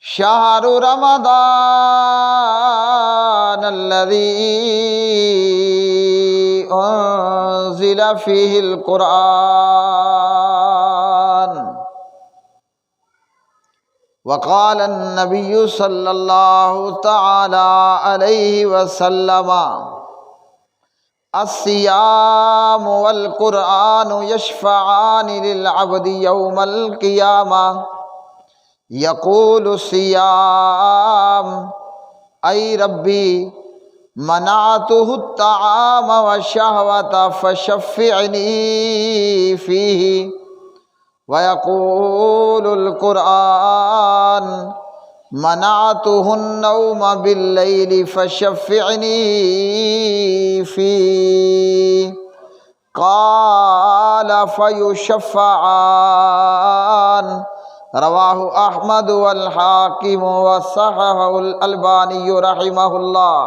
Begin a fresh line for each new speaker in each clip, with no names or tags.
شہر رمضان الذی انزل فیہ القرآن وقال النبی صلی اللہ تعالی علیہ وسلم الصیام والقرآن یشفعان للعبد یوم القیامہ یقول الصیام ای ربی منعته الطعام والشہوة فشفعنی فیہ ويقول القرآن منعته النوم بالليل فشفعني فيه قال فيشفعان رواہ احمد والحاکم وصححہ الالبانی رحمہ اللہ۔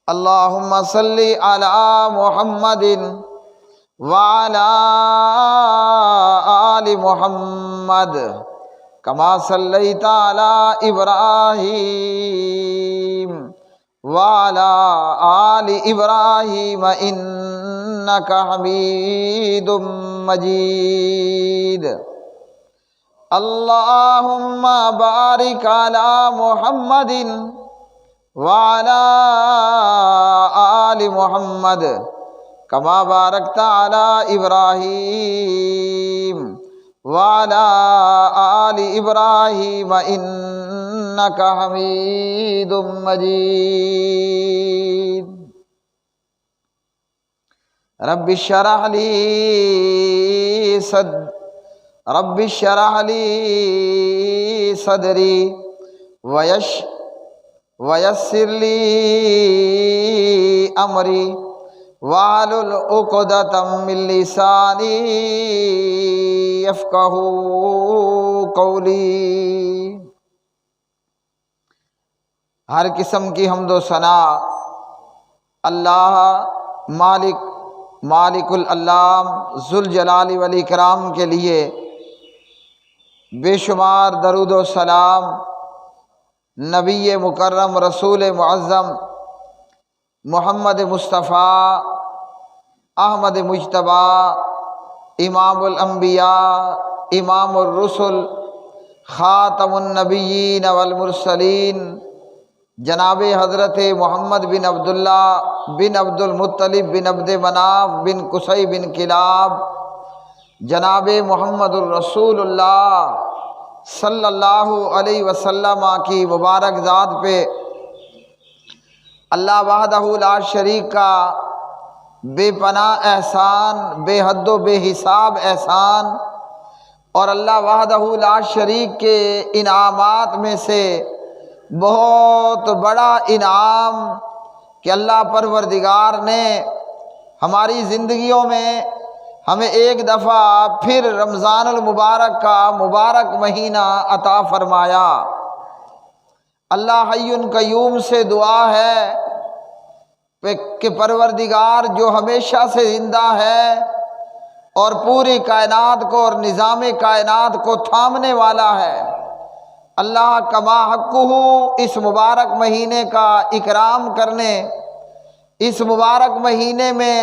اللہم صلی علی محمد وعلى آل محمد كما صليت على إبراهيم وعلى آل إبراهيم إنك حميد مجيد۔ اللهم بارك على محمد وعلى آل محمد کما بارکت علی ابراہیم وعلی آل ابراہیم انک حمید مجید۔ رب اشرح لی صدری ویسر لی امری وَاحْلُلْ عُقْدَةً مِّن لِّسَانِي يَفْقَهُوا قَوْلِي۔ ہر قسم کی حمد و ثنا اللہ مالک الالام ذوالجلال والاکرام کے لیے، بے شمار درود و سلام نبی مکرم رسول معظم محمد مصطفیٰ احمد مجتبیٰ امام الانبیاء امام الرسل خاتم النبیین والمرسلین جناب حضرت محمد بن عبداللہ بن عبد المطلب بن عبد مناف بن قصی بن کلاب، جناب محمد الرسول اللہ صلی اللہ علیہ وسلم کی مبارک ذات پہ اللہ وحدہ لا شریک کا بے پناہ احسان، بے حد و بے حساب احسان، اور اللہ وحدہ لا شریک کے انعامات میں سے بہت بڑا انعام کہ اللہ پروردگار نے ہماری زندگیوں میں ہمیں ایک دفعہ پھر رمضان المبارک کا مبارک مہینہ عطا فرمایا۔ اللہ حی قیوم سے دعا ہے کہ پروردگار جو ہمیشہ سے زندہ ہے اور پوری کائنات کو اور نظام کائنات کو تھامنے والا ہے، اللہ کما حقہ اس مبارک مہینے کا اکرام کرنے، اس مبارک مہینے میں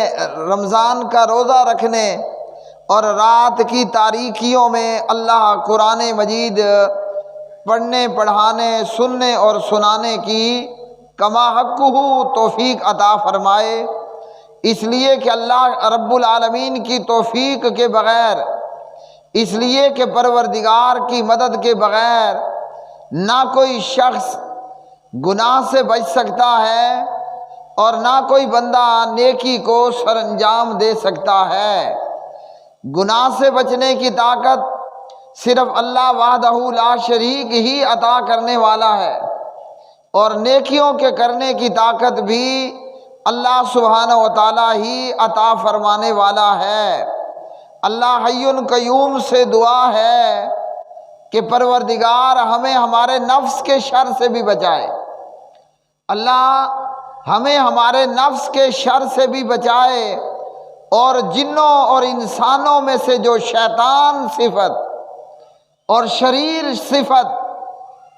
رمضان کا روزہ رکھنے اور رات کی تاریکیوں میں اللہ قرآن مجید پڑھنے پڑھانے سننے اور سنانے کی کما حقہ توفیق عطا فرمائے۔ اس لیے کہ اللہ رب العالمین کی توفیق کے بغیر، اس لیے کہ پروردگار کی مدد کے بغیر نہ کوئی شخص گناہ سے بچ سکتا ہے اور نہ کوئی بندہ نیکی کو سر انجام دے سکتا ہے۔ گناہ سے بچنے کی طاقت صرف اللہ وحدہ لا شریک ہی عطا کرنے والا ہے، اور نیکیوں کے کرنے کی طاقت بھی اللہ سبحانہ و تعالیٰ ہی عطا فرمانے والا ہے۔ اللہ حی قیوم سے دعا ہے کہ پروردگار ہمیں ہمارے نفس کے شر سے بھی بچائے، اللہ ہمیں ہمارے نفس کے شر سے بھی بچائے، اور جنوں اور انسانوں میں سے جو شیطان صفت اور شریر صفت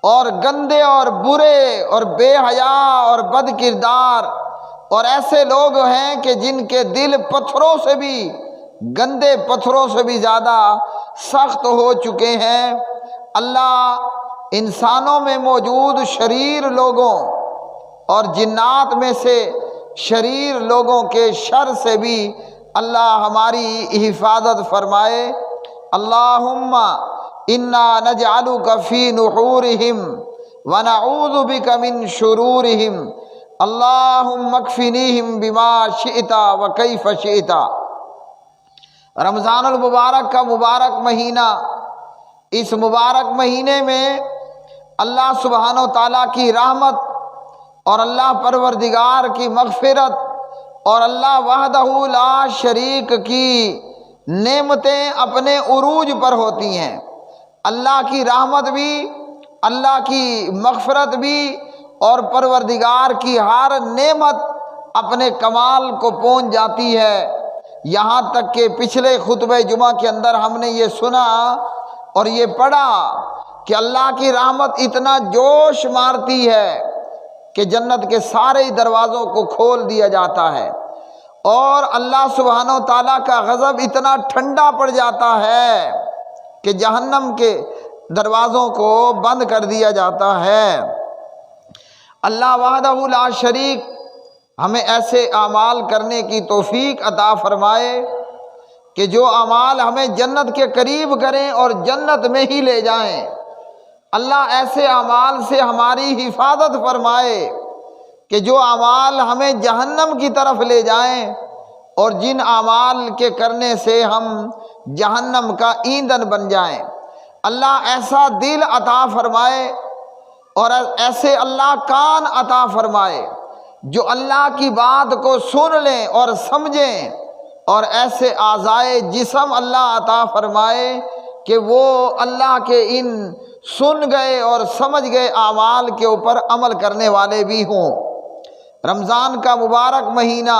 اور گندے اور برے اور بے حیا اور بد کردار اور ایسے لوگ ہیں کہ جن کے دل پتھروں سے بھی، گندے پتھروں سے بھی زیادہ سخت ہو چکے ہیں۔ اللہ انسانوں میں موجود شریر لوگوں اور جنات میں سے شریر لوگوں کے شر سے بھی اللہ ہماری حفاظت فرمائے۔ اللہم انا نجعلک فی نحورہم ونعوذ بک من شرورہم اللہم اکفنیہم بما شئت وکیف شئت۔ رمضان المبارک کا مبارک مہینہ، اس مبارک مہینے میں اللہ سبحانہ و تعالیٰ کی رحمت اور اللہ پروردگار کی مغفرت اور اللہ وحدہ لا شریک کی نعمتیں اپنے عروج پر ہوتی ہیں۔ اللہ کی رحمت بھی، اللہ کی مغفرت بھی اور پروردگار کی ہر نعمت اپنے کمال کو پہنچ جاتی ہے۔ یہاں تک کہ پچھلے خطبہ جمعہ کے اندر ہم نے یہ سنا اور یہ پڑھا کہ اللہ کی رحمت اتنا جوش مارتی ہے کہ جنت کے سارے دروازوں کو کھول دیا جاتا ہے، اور اللہ سبحانہ و تعالیٰ کا غضب اتنا ٹھنڈا پڑ جاتا ہے کہ جہنم کے دروازوں کو بند کر دیا جاتا ہے۔ اللہ وحدہ لا شریک ہمیں ایسے اعمال کرنے کی توفیق عطا فرمائے کہ جو اعمال ہمیں جنت کے قریب کریں اور جنت میں ہی لے جائیں۔ اللہ ایسے اعمال سے ہماری حفاظت فرمائے کہ جو اعمال ہمیں جہنم کی طرف لے جائیں، اور جن اعمال کے کرنے سے ہم جہنم کا ایندھن بن جائیں۔ اللہ ایسا دل عطا فرمائے اور ایسے اللہ کان عطا فرمائے جو اللہ کی بات کو سن لیں اور سمجھیں، اور ایسے اعضائے جسم اللہ عطا فرمائے کہ وہ اللہ کے ان سن گئے اور سمجھ گئے اعمال کے اوپر عمل کرنے والے بھی ہوں۔ رمضان کا مبارک مہینہ،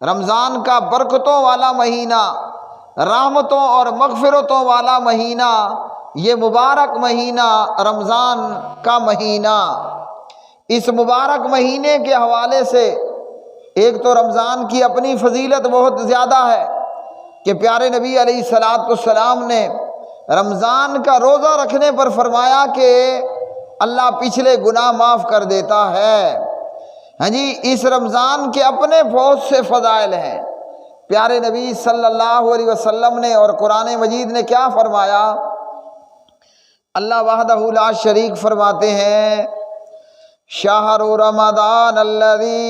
رمضان کا برکتوں والا مہینہ، رحمتوں اور مغفرتوں والا مہینہ، یہ مبارک مہینہ رمضان کا مہینہ۔ اس مبارک مہینے کے حوالے سے ایک تو رمضان کی اپنی فضیلت بہت زیادہ ہے کہ پیارے نبی علیہ الصلوۃ والسلام نے رمضان کا روزہ رکھنے پر فرمایا کہ اللہ پچھلے گناہ معاف کر دیتا ہے۔ ہاں جی، اس رمضان کے اپنے بہت سے فضائل ہیں۔ پیارے نبی صلی اللہ علیہ وسلم نے اور قرآن مجید نے کیا فرمایا؟ اللہ وحدہ لا شریک فرماتے ہیں شہر رمضان الذی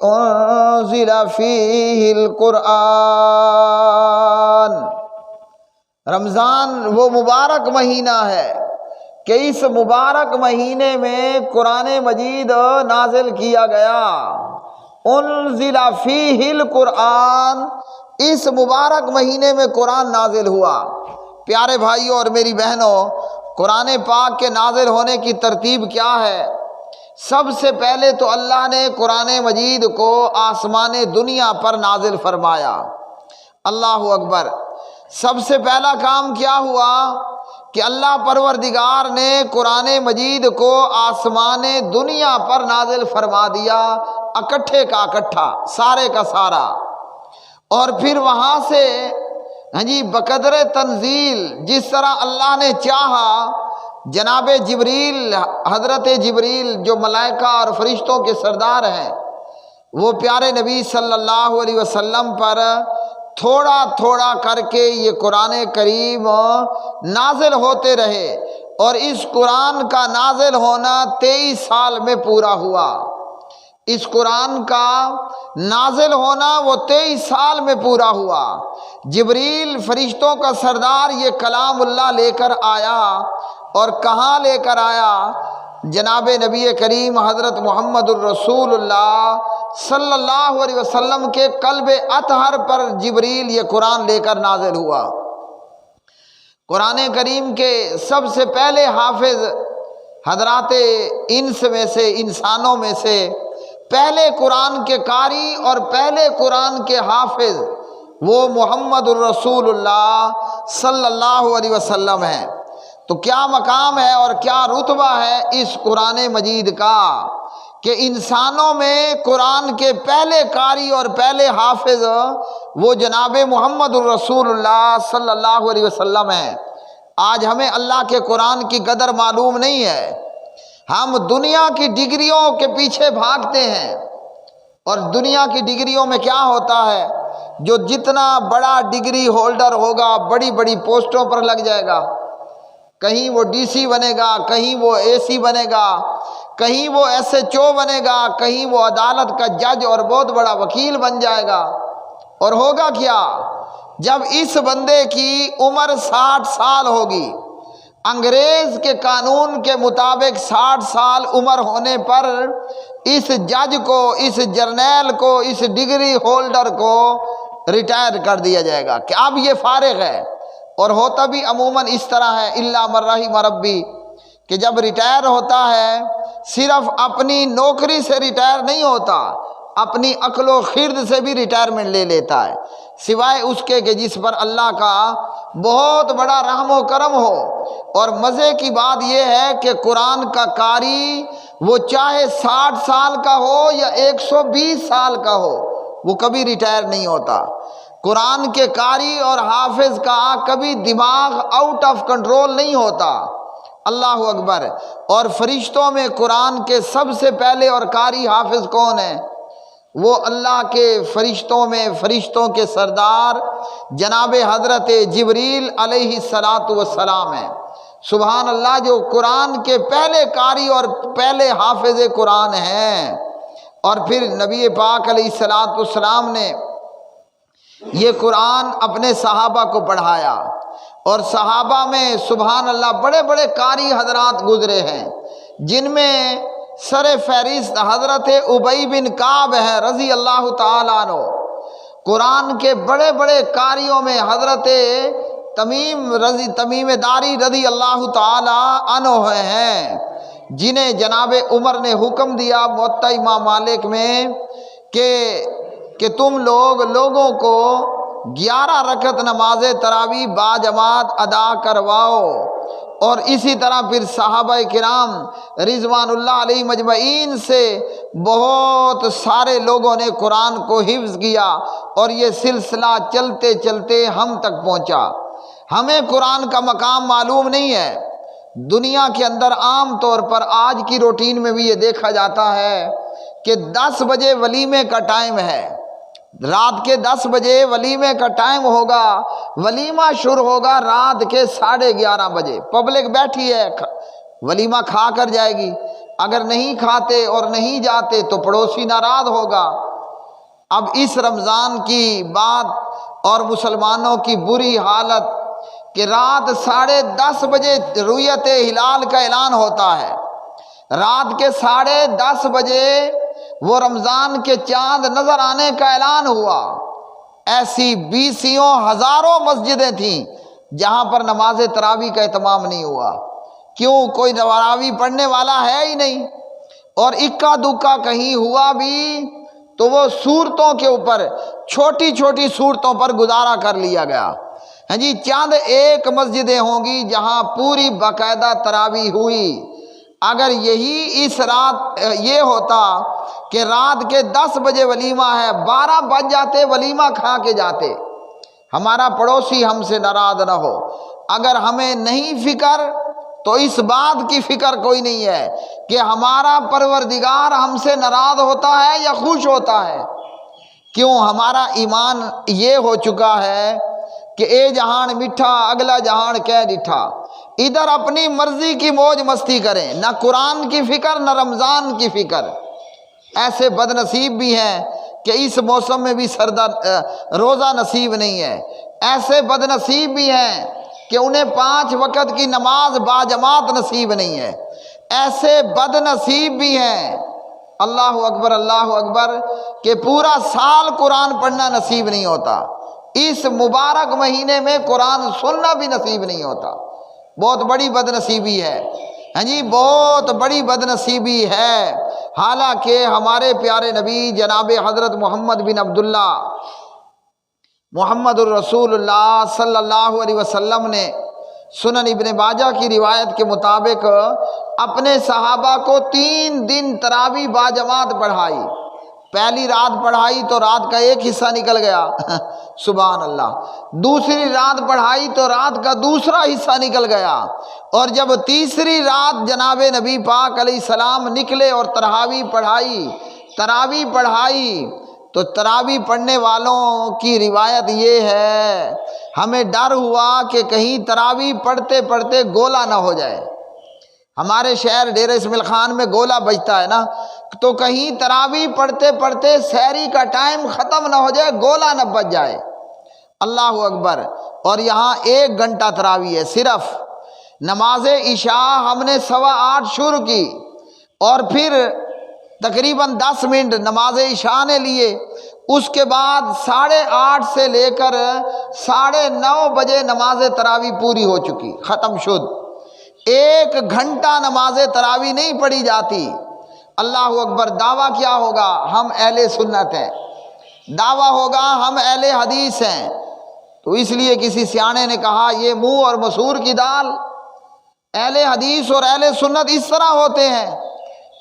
انزل فیہ القرآن۔ رمضان وہ مبارک مہینہ ہے کہ اس مبارک مہینے میں قرآن مجید نازل کیا گیا۔ انزل فیہ القرآن، اس مبارک مہینے میں قرآن نازل ہوا۔ پیارے بھائیوں اور میری بہنوں، قرآن پاک کے نازل ہونے کی ترتیب کیا ہے؟ سب سے پہلے تو اللہ نے قرآن مجید کو آسمان دنیا پر نازل فرمایا۔ اللہ اکبر۔ سب سے پہلا کام کیا ہوا کہ اللہ پروردگار نے قرآن مجید کو آسمان دنیا پر نازل فرما دیا، اکٹھے کا اکٹھا، سارے کا سارا۔ اور پھر وہاں سے بقدر تنزیل، جس طرح اللہ نے چاہا، جناب جبریل، حضرت جبریل جو ملائکہ اور فرشتوں کے سردار ہیں، وہ پیارے نبی صلی اللہ علیہ وسلم پر تھوڑا تھوڑا کر کے یہ قرآن کریم نازل ہوتے رہے، اور اس قرآن کا نازل ہونا 23 سال میں پورا ہوا۔ اس قرآن کا نازل ہونا وہ 23 سال میں پورا ہوا۔ جبریل فرشتوں کا سردار یہ کلام اللہ لے کر آیا، اور کہاں لے کر آیا؟ جناب نبی کریم حضرت محمد الرسول اللہ صلی اللہ علیہ وسلم کے قلب اطہر پر جبریل یہ قرآن لے کر نازل ہوا۔ قرآن کریم کے سب سے پہلے حافظ حضرات انس میں سے، انسانوں میں سے پہلے قرآن کے قاری اور پہلے قرآن کے حافظ وہ محمد الرسول اللہ صلی اللہ علیہ وسلم ہیں۔ تو کیا مقام ہے اور کیا رتبہ ہے اس قرآن مجید کا کہ انسانوں میں قرآن کے پہلے قاری اور پہلے حافظ وہ جناب محمد الرسول اللہ صلی اللہ علیہ وسلم ہیں۔ آج ہمیں اللہ کے قرآن کی قدر معلوم نہیں ہے، ہم دنیا کی ڈگریوں کے پیچھے بھاگتے ہیں، اور دنیا کی ڈگریوں میں کیا ہوتا ہے، جو جتنا بڑا ڈگری ہولڈر ہوگا بڑی بڑی پوسٹوں پر لگ جائے گا، کہیں وہ ڈی سی بنے گا، کہیں وہ اے سی بنے گا، کہیں وہ ایس ایچ او بنے گا، کہیں وہ عدالت کا جج اور بہت بڑا وکیل بن جائے گا۔ اور ہوگا کیا جب اس بندے کی عمر 60 سال ہوگی، انگریز کے قانون کے مطابق 60 سال عمر ہونے پر اس جج کو، اس جرنیل کو، اس ڈگری ہولڈر کو ریٹائر کر دیا جائے گا کہ اب یہ فارغ ہے۔ اور ہوتا بھی عموماً اس طرح ہے، الا من رحم ربی، کہ جب ریٹائر ہوتا ہے صرف اپنی نوکری سے ریٹائر نہیں ہوتا، اپنی عقل و خرد سے بھی ریٹائرمنٹ لے لیتا ہے، سوائے اس کے کہ جس پر اللہ کا بہت بڑا رحم و کرم ہو۔ اور مزے کی بات یہ ہے کہ قرآن کا قاری وہ چاہے 60 سال کا ہو یا 120 سال کا ہو، وہ کبھی ریٹائر نہیں ہوتا۔ قرآن کے قاری اور حافظ کا کبھی دماغ آؤٹ آف کنٹرول نہیں ہوتا۔ اللہ اکبر۔ اور فرشتوں میں قرآن کے سب سے پہلے اور قاری حافظ کون ہیں؟ وہ اللہ کے فرشتوں میں فرشتوں کے سردار جناب حضرت جبریل علیہ السلام ہیں۔ سبحان اللہ، جو قرآن کے پہلے قاری اور پہلے حافظ قرآن ہیں۔ اور پھر نبی پاک علیہ السلام نے یہ قرآن اپنے صحابہ کو پڑھایا، اور صحابہ میں سبحان اللہ بڑے بڑے قاری حضرات گزرے ہیں، جن میں سر فہرست حضرت ابی بن کعب ہے رضی اللہ تعالیٰ عنہ۔ قرآن کے بڑے بڑے قاریوں میں حضرت تمیم داری رضی اللہ تعالیٰ عنہ ہیں، جنہیں جناب عمر نے حکم دیا موطا امام مالک میں کہ تم لوگوں کو 11 رکعت نماز تراویح باجماعت ادا کرواؤ۔ اور اسی طرح پھر صحابہ کرام رضوان اللہ علیہ مجمعین سے بہت سارے لوگوں نے قرآن کو حفظ کیا، اور یہ سلسلہ چلتے چلتے ہم تک پہنچا۔ ہمیں قرآن کا مقام معلوم نہیں ہے۔ دنیا کے اندر عام طور پر آج کی روٹین میں بھی یہ دیکھا جاتا ہے کہ 10 بجے ولیمے کا ٹائم ہے، رات کے 10 بجے ولیمے کا ٹائم ہوگا، ولیمہ شروع ہوگا رات کے 11:30 بجے۔ پبلک بیٹھی ہے، ولیمہ کھا کر جائے گی، اگر نہیں کھاتے اور نہیں جاتے تو پڑوسی ناراض ہوگا۔ اب اس رمضان کی بات اور مسلمانوں کی بری حالت کہ رات 10:30 بجے رؤیت ہلال کا اعلان ہوتا ہے، رات کے 10:30 بجے وہ رمضان کے چاند نظر آنے کا اعلان ہوا۔ ایسی 20 ہزاروں مسجدیں تھیں جہاں پر نماز تراویح کا اہتمام نہیں ہوا۔ کیوں؟ کوئی تراویح پڑھنے والا ہے ہی نہیں، اور اکا دکا کہیں ہوا بھی تو وہ صورتوں کے اوپر، چھوٹی چھوٹی صورتوں پر گزارا کر لیا گیا۔ ہاں جی، چاند ایک مسجدیں ہوں گی جہاں پوری باقاعدہ تراویح ہوئی۔ اگر یہی اس رات یہ ہوتا کہ رات کے 10 بجے ولیمہ ہے، 12 بج جاتے ولیمہ کھا کے جاتے، ہمارا پڑوسی ہم سے ناراض نہ ہو۔ اگر ہمیں نہیں فکر تو اس بات کی فکر کوئی نہیں ہے کہ ہمارا پروردگار ہم سے ناراض ہوتا ہے یا خوش ہوتا ہے۔ کیوں؟ ہمارا ایمان یہ ہو چکا ہے کہ اے جہان میٹھا اگلا جہان کہہ ڈٹھا، ادھر اپنی مرضی کی موج مستی کریں، نہ قرآن کی فکر نہ رمضان کی فکر۔ ایسے بد نصیب بھی ہیں کہ اس موسم میں بھی روزہ نصیب نہیں ہے، ایسے بد نصیب بھی ہیں کہ انہیں 5 وقت کی نماز باجماعت نصیب نہیں ہے، ایسے بد نصیب بھی ہیں اللہ اکبر کہ پورا سال قرآن پڑھنا نصیب نہیں ہوتا، اس مبارک مہینے میں قرآن سننا بھی نصیب نہیں ہوتا۔ بہت بڑی بد نصیبی ہے، ہاں جی، بہت بڑی بد نصیبی ہے۔ حالانکہ ہمارے پیارے نبی جناب حضرت محمد بن عبداللہ محمد الرسول اللہ صلی اللہ علیہ وسلم نے سنن ابن ماجہ کی روایت کے مطابق اپنے صحابہ کو 3 دن تراویح باجماعت پڑھائی۔ پہلی رات پڑھائی تو رات کا ایک حصہ نکل گیا سبحان اللہ، دوسری رات پڑھائی تو رات کا دوسرا حصہ نکل گیا، اور جب تیسری رات جناب نبی پاک علیہ السلام نکلے اور تراویح پڑھائی تو تراویح پڑھنے والوں کی روایت یہ ہے، ہمیں ڈر ہوا کہ کہیں تراویح پڑھتے پڑھتے گولا نہ ہو جائے۔ ہمارے شہر ڈیرہ اسماعیل خان میں گولا بجتا ہے نا، تو کہیں تراویح پڑھتے پڑھتے سحری کا ٹائم ختم نہ ہو جائے، گولا نہ بج جائے۔ اللہ اکبر۔ اور یہاں 1 گھنٹہ تراویح ہے صرف۔ نماز عشاء ہم نے 8:15 شروع کی اور پھر تقریباً 10 منٹ نماز عشاء نے لیے، اس کے بعد 8:30 سے لے کر 9:30 بجے نماز تراویح پوری ہو چکی، ختم شد۔ 1 گھنٹہ نماز تراویح نہیں پڑھی جاتی۔ اللہ اکبر۔ دعویٰ کیا ہوگا؟ ہم اہل سنت ہیں، دعویٰ ہوگا ہم اہل حدیث ہیں۔ تو اس لیے کسی سیانے نے کہا یہ منہ اور مسور کی دال، اہل حدیث اور اہل سنت اس طرح ہوتے ہیں،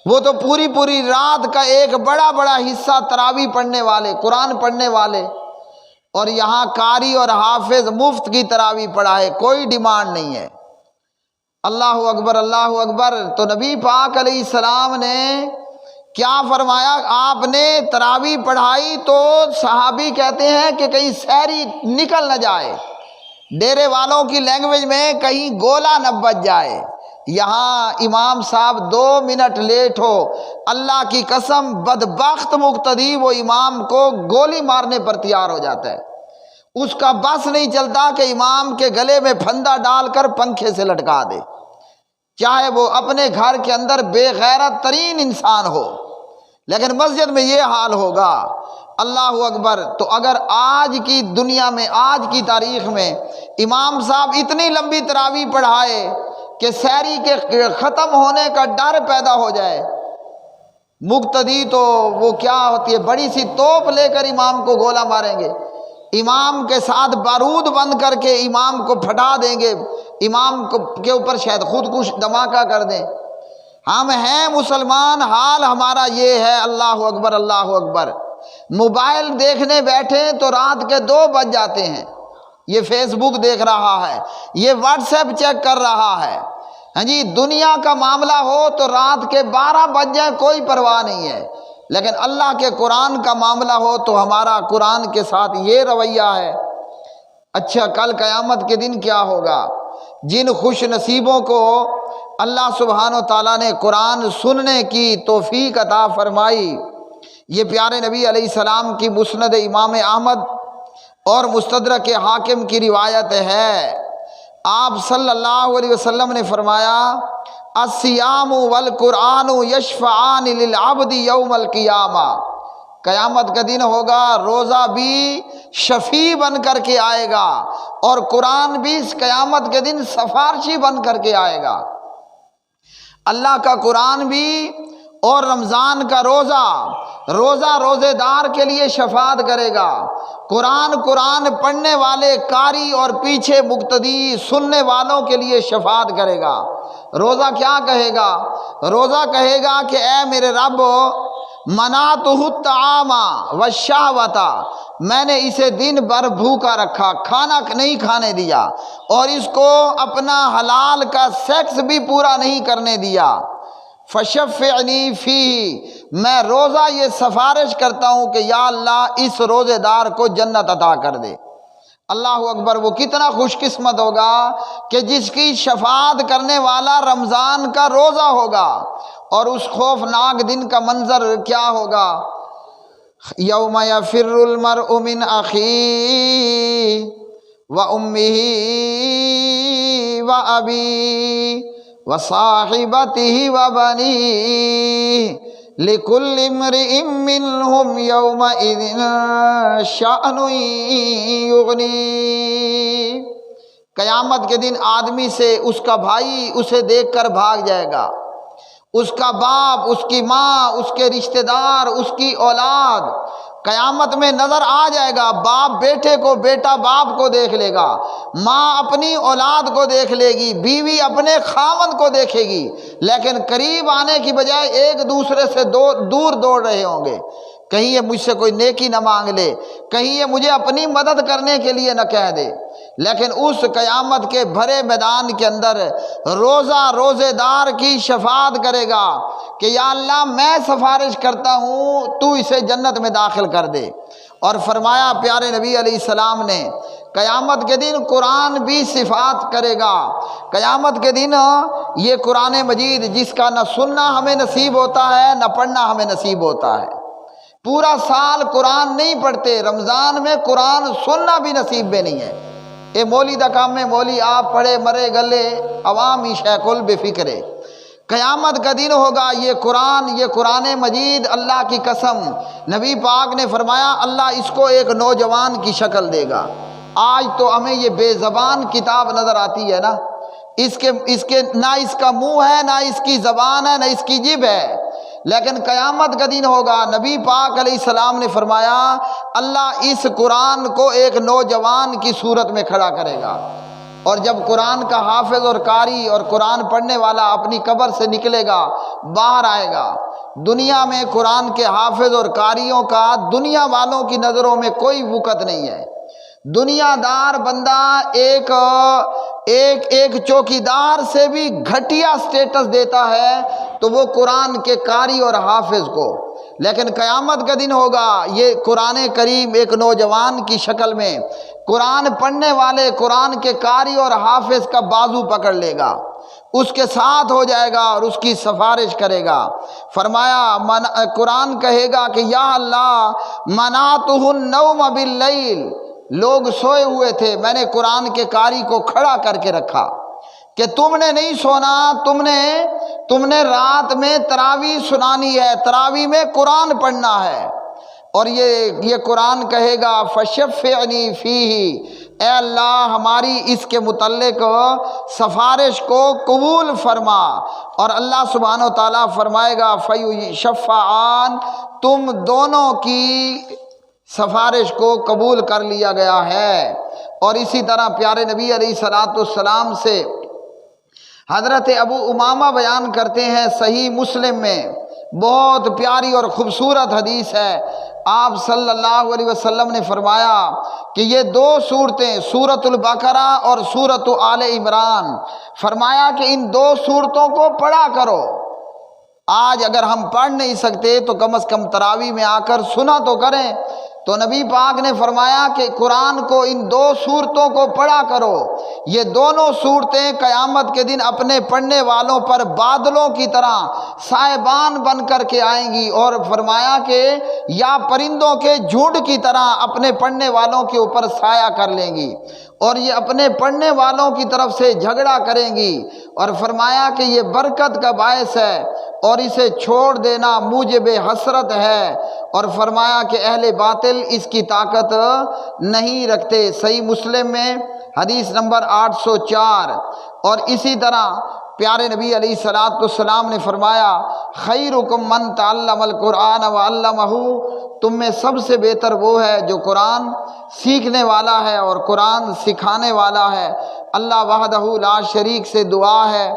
وہ تو پوری رات کا ایک بڑا حصہ تراویح پڑھنے والے، قرآن پڑھنے والے، اور یہاں قاری اور حافظ مفت کی تراویح پڑھائے، کوئی ڈیمانڈ نہیں ہے۔ اللہ اکبر، اللہ اکبر۔ تو نبی پاک علیہ السلام نے کیا فرمایا؟ آپ نے تراویح پڑھائی تو صحابی کہتے ہیں کہ کہیں سحری نکل نہ جائے، ڈیرے والوں کی لینگویج میں کہیں گولا نہ بج جائے۔ یہاں امام صاحب 2 منٹ لیٹ ہو، اللہ کی قسم بدبخت مقتدی وہ امام کو گولی مارنے پر تیار ہو جاتا ہے، اس کا بس نہیں چلتا کہ امام کے گلے میں پھندا ڈال کر پنکھے سے لٹکا دے، چاہے وہ اپنے گھر کے اندر بے غیرت ترین انسان ہو، لیکن مسجد میں یہ حال ہوگا۔ اللہ اکبر۔ تو اگر آج کی دنیا میں، آج کی تاریخ میں امام صاحب اتنی لمبی تراویح پڑھائے کہ سحری کے ختم ہونے کا ڈر پیدا ہو جائے، مقتدی تو وہ کیا ہوتی ہے، بڑی سی توپ لے کر امام کو گولا ماریں گے، امام کے ساتھ بارود بند کر کے امام کو پھٹا دیں گے، امام کے اوپر شاید خودکش دھماکہ کر دیں۔ ہم ہیں مسلمان، حال ہمارا یہ ہے۔ اللہ اکبر، اللہ اکبر۔ موبائل دیکھنے بیٹھے تو رات کے 2 بج جاتے ہیں، یہ فیس بک دیکھ رہا ہے، یہ واٹس ایپ چیک کر رہا ہے، ہاں جی، دنیا کا معاملہ ہو تو رات کے 12 بج جائیں، کوئی پرواہ نہیں ہے، لیکن اللہ کے قرآن کا معاملہ ہو تو ہمارا قرآن کے ساتھ یہ رویہ ہے۔ اچھا، کل قیامت کے دن کیا ہوگا؟ جن خوش نصیبوں کو اللہ سبحانہ و تعالیٰ نے قرآن سننے کی توفیق عطا فرمائی، یہ پیارے نبی علیہ السلام کی مسند امام احمد اور مستدرک حاکم کی روایت ہے۔ آپ صلی اللہ علیہ وسلم نے فرمایا الصیام والقرآن یشفعان للعبد یوم القیامہ، قیامت کا دن ہوگا، روزہ بھی شفیع بن کر کے آئے گا اور قرآن بھی اس قیامت کے دن سفارشی بن کر کے آئے گا۔ اللہ کا قرآن بھی اور رمضان کا روزہ روزے دار کے لیے شفاعت کرے گا، قرآن پڑھنے والے قاری اور پیچھے مقتدی سننے والوں کے لیے شفاعت کرے گا۔ روزہ کیا کہے گا؟ روزہ کہے گا کہ اے میرے رب، منعتہ الطعام والشہوۃ، میں نے اسے دن بھر بھوکا رکھا، کھانا نہیں کھانے دیا، اور اس کو اپنا حلال کا سیکس بھی پورا نہیں کرنے دیا، فشفعنی فیہ، میں روزہ یہ سفارش کرتا ہوں کہ یا اللہ اس روزے دار کو جنت عطا کر دے۔ اللہ اکبر۔ وہ کتنا خوش قسمت ہوگا کہ جس کی شفاعت کرنے والا رمضان کا روزہ ہوگا، اور اس خوفناک دن کا منظر کیا ہوگا؟ یوم یفر المرء من اخیہ وامہ وابیہ وصاحبتہ وبنیہ لکل امرئ منہم یومئذ شأن یغنیہ۔ قیامت کے دن آدمی سے اس کا بھائی اسے دیکھ کر بھاگ جائے گا، اس کا باپ، اس کی ماں، اس کے رشتہ دار، اس کی اولاد، قیامت میں نظر آ جائے گا، باپ بیٹے کو، بیٹا باپ کو دیکھ لے گا، ماں اپنی اولاد کو دیکھ لے گی، بیوی اپنے خاوند کو دیکھے گی، لیکن قریب آنے کی بجائے ایک دوسرے سے دور دوڑ رہے ہوں گے۔ کہیں یہ مجھ سے کوئی نیکی نہ مانگ لے، کہیں یہ مجھے اپنی مدد کرنے کے لیے نہ کہہ دے۔ لیکن اس قیامت کے بھرے میدان کے اندر روزے دار کی شفاعت کرے گا کہ یا اللہ میں سفارش کرتا ہوں، تو اسے جنت میں داخل کر دے۔ اور فرمایا پیارے نبی علیہ السلام نے قیامت کے دن قرآن بھی صفات کرے گا۔ قیامت کے دن یہ قرآن مجید جس کا نہ سننا ہمیں نصیب ہوتا ہے نہ پڑھنا ہمیں نصیب ہوتا ہے، پورا سال قرآن نہیں پڑھتے، رمضان میں قرآن سننا بھی نصیب میں نہیں ہے۔ اے مولی دا کام میں مولی آپ پڑھے مرے گلے، عوامی شیخل بے فکرے۔ قیامت کا دن ہوگا، یہ قرآن مجید، اللہ کی قسم نبی پاک نے فرمایا اللہ اس کو ایک نوجوان کی شکل دے گا۔ آج تو ہمیں یہ بے زبان کتاب نظر آتی ہے نا، اس کے نہ اس کا منہ ہے، نہ اس کی زبان ہے، نہ اس کی جیب ہے، لیکن قیامت کا دن ہوگا، نبی پاک علیہ السلام نے فرمایا اللہ اس قرآن کو ایک نوجوان کی صورت میں کھڑا کرے گا، اور جب قرآن کا حافظ اور قاری اور قرآن پڑھنے والا اپنی قبر سے نکلے گا، باہر آئے گا، دنیا میں قرآن کے حافظ اور قاریوں کا دنیا والوں کی نظروں میں کوئی وقت نہیں ہے۔ دنیا دار بندہ ایک چوکیدار سے بھی گھٹیا سٹیٹس دیتا ہے تو وہ قرآن کے قاری اور حافظ کو، لیکن قیامت کا دن ہوگا، یہ قرآن کریم ایک نوجوان کی شکل میں قرآن پڑھنے والے قرآن کے قاری اور حافظ کا بازو پکڑ لے گا، اس کے ساتھ ہو جائے گا اور اس کی سفارش کرے گا۔ فرمایا قرآن کہے گا کہ یا اللہ منعتہ النوم باللیل، لوگ سوئے ہوئے تھے، میں نے قرآن کے قاری کو کھڑا کر کے رکھا کہ تم نے نہیں سونا، تم نے رات میں تراویح سنانی ہے، تراویح میں قرآن پڑھنا ہے۔ اور یہ قرآن کہے گا فشفعنی فیہ، اے اللہ ہماری اس کے متعلق سفارش کو قبول فرما، اور اللہ سبحانہ و تعالیٰ فرمائے گا فیشفعان، تم دونوں کی سفارش کو قبول کر لیا گیا ہے۔ اور اسی طرح پیارے نبی علیہ الصلوۃ والسلام سے حضرت ابو امامہ بیان کرتے ہیں صحیح مسلم میں، بہت پیاری اور خوبصورت حدیث ہے، آپ صلی اللہ علیہ وسلم نے فرمایا کہ یہ دو صورتیں سورۃ البقرہ اور سورۃ آل عمران، فرمایا کہ ان دو صورتوں کو پڑھا کرو۔ آج اگر ہم پڑھ نہیں سکتے تو کم از کم تراویح میں آ کر سنا تو کریں۔ تو نبی پاک نے فرمایا کہ قرآن کو ان دو صورتوں کو پڑھا کرو، یہ دونوں صورتیں قیامت کے دن اپنے پڑھنے والوں پر بادلوں کی طرح سائبان بن کر کے آئیں گی، اور فرمایا کہ یا پرندوں کے جھنڈ کی طرح اپنے پڑھنے والوں کے اوپر سایہ کر لیں گی، اور یہ اپنے پڑھنے والوں کی طرف سے جھگڑا کریں گی، اور فرمایا کہ یہ برکت کا باعث ہے اور اسے چھوڑ دینا موجب حسرت ہے، اور فرمایا کہ اہل باطل اس کی طاقت نہیں رکھتے۔ صحیح مسلم میں حدیث نمبر 804۔ اور اسی طرح پیارے نبی علیہ الصلوۃ والسلام نے فرمایا خیرکم من تعلم القرآن وعلمہ، تم میں سب سے بہتر وہ ہے جو قرآن سیکھنے والا ہے اور قرآن سکھانے والا ہے۔ اللہ وحدہ لا شریک سے دعا ہے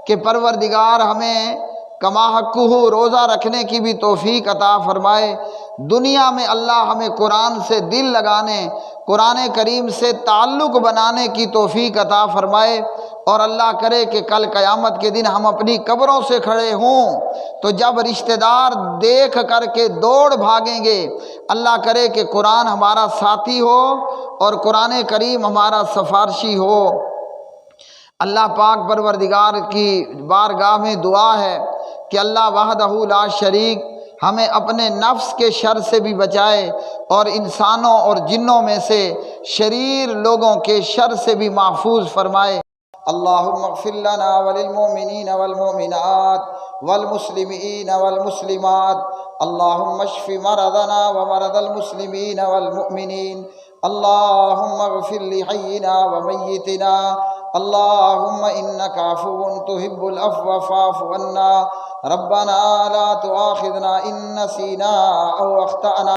کہ پروردگار ہمیں کما حقہ روزہ رکھنے کی بھی توفیق عطا فرمائے، دنیا میں اللہ ہمیں قرآن سے دل لگانے، قرآن کریم سے تعلق بنانے کی توفیق عطا فرمائے، اور اللہ کرے کہ کل قیامت کے دن ہم اپنی قبروں سے کھڑے ہوں تو جب رشتہ دار دیکھ کر کے دوڑ بھاگیں گے، اللہ کرے کہ قرآن ہمارا ساتھی ہو اور قرآن کریم ہمارا سفارشی ہو۔ اللہ پاک پروردگار کی بارگاہ میں دعا ہے کہ اللہ وحدہ لا شریک ہمیں اپنے نفس کے شر سے بھی بچائے اور انسانوں اور جنوں میں سے شریر لوگوں کے شر سے بھی محفوظ فرمائے۔ اللہم اغفر لنا وللمؤمنین والمؤمنات والمسلمین والمسلمات، اللہم اشف مرضنا ومرض المسلمین والمؤمنین، اللہم اغفر لحینا ومیتنا، اللہم انک عفو تحب العفو فاعف عنا، ربنا لا تؤاخذنا ان نسینا او اخطأنا۔